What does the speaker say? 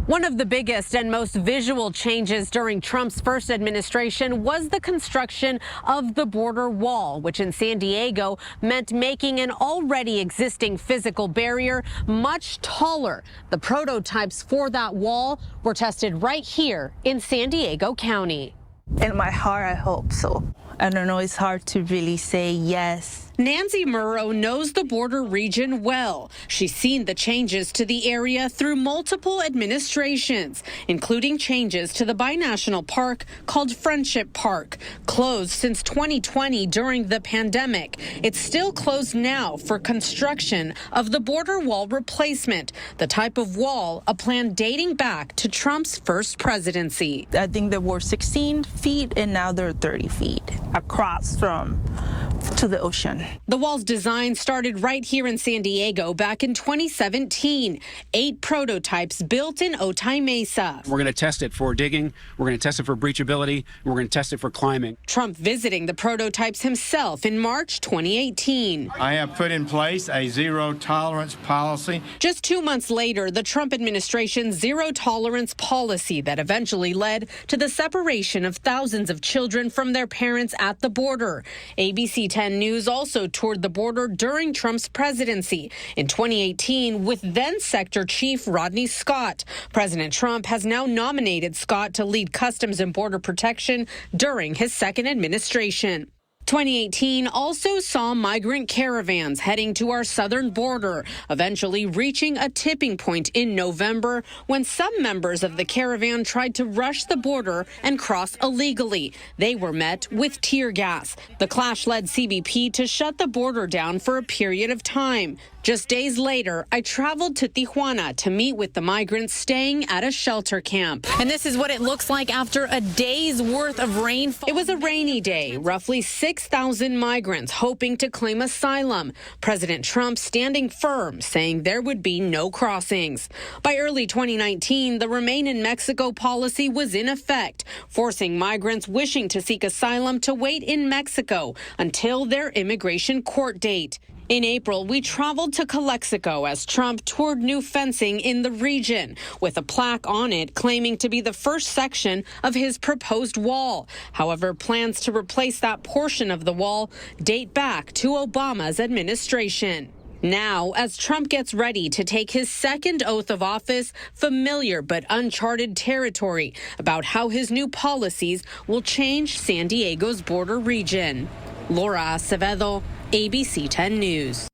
One of the biggest and most visual changes during Trump's first administration was the construction of the border wall, which in San Diego meant making an already existing physical barrier much taller. The prototypes for that wall were tested right here in San Diego County. In my heart, I hope so. I don't know, it's hard to really say yes. Nancy Murrow knows the border region well. She's seen the changes to the area through multiple administrations, including changes to the binational park called Friendship Park, closed since 2020 during the pandemic. It's still closed now for construction of the border wall replacement, the type of wall, a plan dating back to Trump's first presidency. I think they were 16 feet and now they're 30 feet across to the ocean. The wall's design started right here in San Diego back in 2017. 8 prototypes built in Otay Mesa. We're going to test it for digging. We're going to test it for breachability. We're going to test it for climbing. Trump visiting the prototypes himself in March 2018. I have put in place a zero tolerance policy. Just 2 months later, the Trump administration's zero tolerance policy that eventually led to the separation of thousands of children from their parents at the border. ABC 10 News also toured the border during Trump's presidency in 2018 with then Sector Chief Rodney Scott. President Trump has now nominated Scott to lead Customs and Border Protection during his second administration. 2018 also saw migrant caravans heading to our southern border, eventually reaching a tipping point in November when some members of the caravan tried to rush the border and cross illegally. They were met with tear gas. The clash led CBP to shut the border down for a period of time. Just days later, I traveled to Tijuana to meet with the migrants staying at a shelter camp. And this is what it looks like after a day's worth of rainfall. It was a rainy day, roughly 6,000 migrants hoping to claim asylum. President Trump standing firm, saying there would be no crossings. By early 2019, the Remain in Mexico policy was in effect, forcing migrants wishing to seek asylum to wait in Mexico until their immigration court date. In April, we traveled to Calexico as Trump toured new fencing in the region, with a plaque on it claiming to be the first section of his proposed wall. However, plans to replace that portion of the wall date back to Obama's administration. Now, as Trump gets ready to take his second oath of office, familiar but uncharted territory about how his new policies will change San Diego's border region. Laura Acevedo, ABC 10 News.